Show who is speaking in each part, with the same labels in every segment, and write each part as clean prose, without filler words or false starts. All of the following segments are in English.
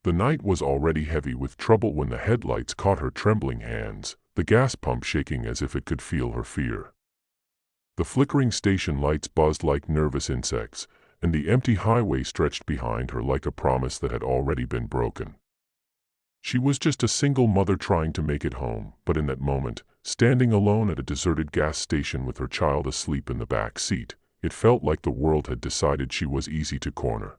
Speaker 1: The night was already heavy with trouble when the headlights caught her trembling hands, the gas pump shaking as if it could feel her fear. The flickering station lights buzzed like nervous insects, and the empty highway stretched behind her like a promise that had already been broken. She was just a single mother trying to make it home, but in that moment, standing alone at a deserted gas station with her child asleep in the back seat, it felt like the world had decided she was easy to corner.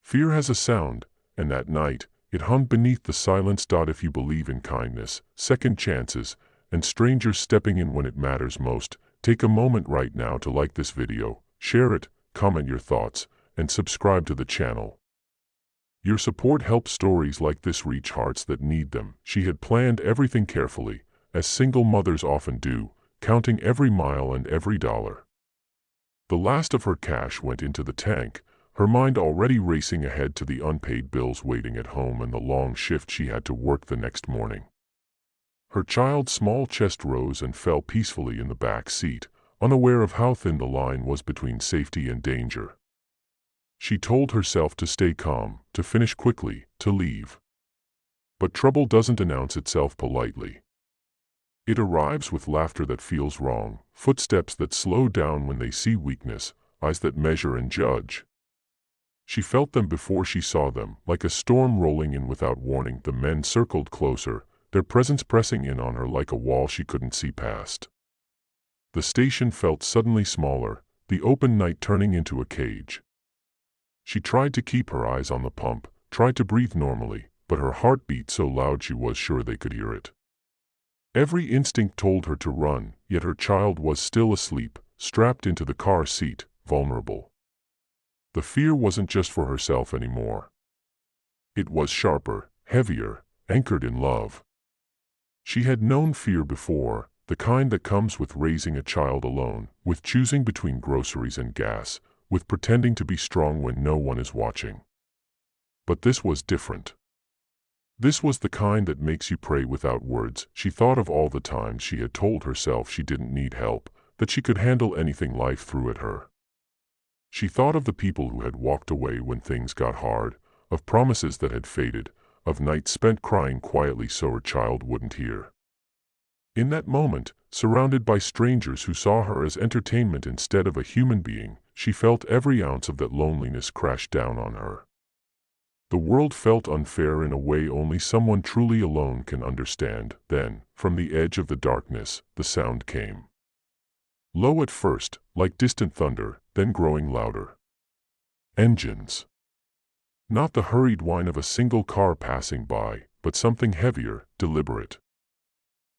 Speaker 1: Fear has a sound, and that night, it hung beneath the silence. If you believe in kindness, second chances, and strangers stepping in when it matters most, take a moment right now to like this video, share it, comment your thoughts, and subscribe to the channel. Your support helps stories like this reach hearts that need them. She had planned everything carefully, as single mothers often do, counting every mile and every dollar. The last of her cash went into the tank, her mind already racing ahead to the unpaid bills waiting at home and the long shift she had to work the next morning. Her child's small chest rose and fell peacefully in the back seat, unaware of how thin the line was between safety and danger. She told herself to stay calm, to finish quickly, to leave. But trouble doesn't announce itself politely. It arrives with laughter that feels wrong, footsteps that slow down when they see weakness, eyes that measure and judge. She felt them before she saw them, like a storm rolling in without warning. The men circled closer, their presence pressing in on her like a wall she couldn't see past. The station felt suddenly smaller, the open night turning into a cage. She tried to keep her eyes on the pump, tried to breathe normally, but her heart beat so loud she was sure they could hear it. Every instinct told her to run, yet her child was still asleep, strapped into the car seat, vulnerable. The fear wasn't just for herself anymore. It was sharper, heavier, anchored in love. She had known fear before, the kind that comes with raising a child alone, with choosing between groceries and gas, with pretending to be strong when no one is watching. But this was different. This was the kind that makes you pray without words. She thought of all the times she had told herself she didn't need help, that she could handle anything life threw at her. She thought of the people who had walked away when things got hard, of promises that had faded, of nights spent crying quietly so her child wouldn't hear. In that moment, surrounded by strangers who saw her as entertainment instead of a human being, she felt every ounce of that loneliness crash down on her. The world felt unfair in a way only someone truly alone can understand. Then, from the edge of the darkness, the sound came. Low at first, like distant thunder, then growing louder. Engines. Not the hurried whine of a single car passing by, but something heavier, deliberate.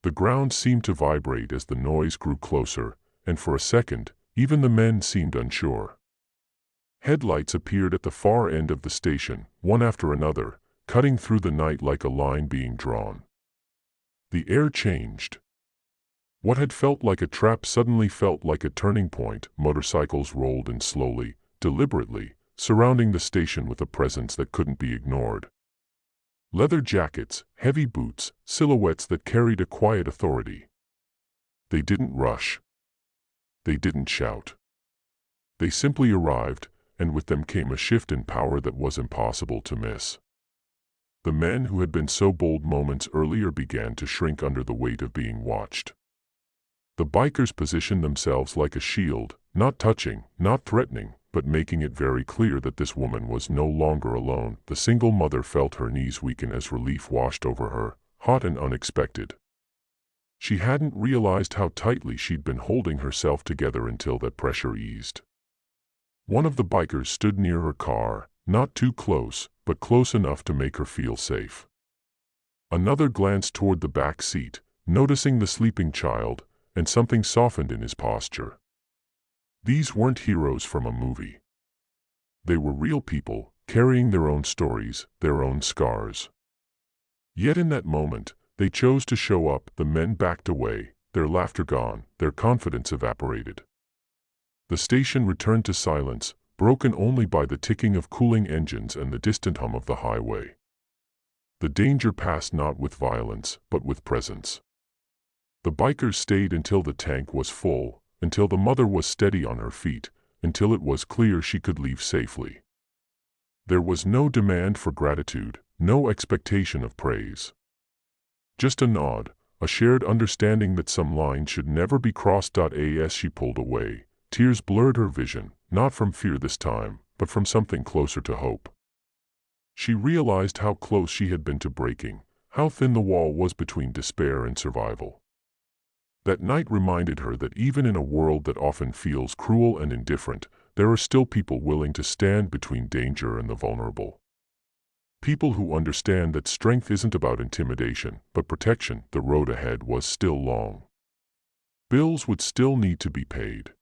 Speaker 1: The ground seemed to vibrate as the noise grew closer, and for a second, even the men seemed unsure. Headlights appeared at the far end of the station, one after another, cutting through the night like a line being drawn. The air changed. What had felt like a trap suddenly felt like a turning point. Motorcycles rolled in slowly, deliberately, surrounding the station with a presence that couldn't be ignored. Leather jackets, heavy boots, silhouettes that carried a quiet authority. They didn't rush. They didn't shout. They simply arrived, and with them came a shift in power that was impossible to miss. The men who had been so bold moments earlier began to shrink under the weight of being watched. The bikers positioned themselves like a shield, not touching, not threatening, but making it very clear that this woman was no longer alone. The single mother felt her knees weaken as relief washed over her, hot and unexpected. She hadn't realized how tightly she'd been holding herself together until that pressure eased. One of the bikers stood near her car, not too close, but close enough to make her feel safe. Another glanced toward the back seat, noticing the sleeping child, and something softened in his posture. These weren't heroes from a movie. They were real people, carrying their own stories, their own scars. Yet in that moment, they chose to show up. The men backed away, their laughter gone, their confidence evaporated. The station returned to silence, broken only by the ticking of cooling engines and the distant hum of the highway. The danger passed not with violence, but with presence. The bikers stayed until the tank was full, until the mother was steady on her feet, until it was clear she could leave safely. There was no demand for gratitude, no expectation of praise. Just a nod, a shared understanding that some line should never be crossed. As she pulled away, tears blurred her vision, not from fear this time, but from something closer to hope. She realized how close she had been to breaking, how thin the wall was between despair and survival. That night reminded her that even in a world that often feels cruel and indifferent, there are still people willing to stand between danger and the vulnerable. People who understand that strength isn't about intimidation, but protection. The road ahead was still long. Bills would still need to be paid.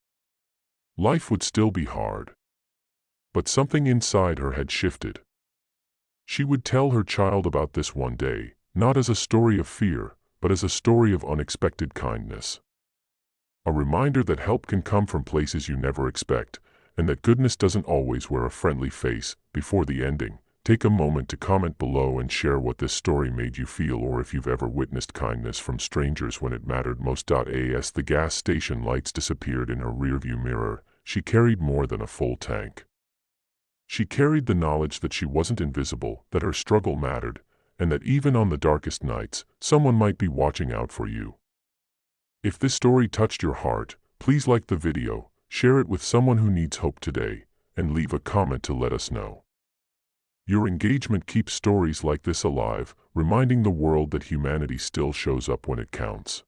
Speaker 1: Life would still be hard. But something inside her had shifted. She would tell her child about this one day, not as a story of fear, but as a story of unexpected kindness. A reminder that help can come from places you never expect, and that goodness doesn't always wear a friendly face. Before the ending, take a moment to comment below and share what this story made you feel, or if you've ever witnessed kindness from strangers when it mattered most. As the gas station lights disappeared in her rearview mirror, she carried more than a full tank. She carried the knowledge that she wasn't invisible, that her struggle mattered, and that even on the darkest nights, someone might be watching out for you. If this story touched your heart, please like the video, share it with someone who needs hope today, and leave a comment to let us know. Your engagement keeps stories like this alive, reminding the world that humanity still shows up when it counts.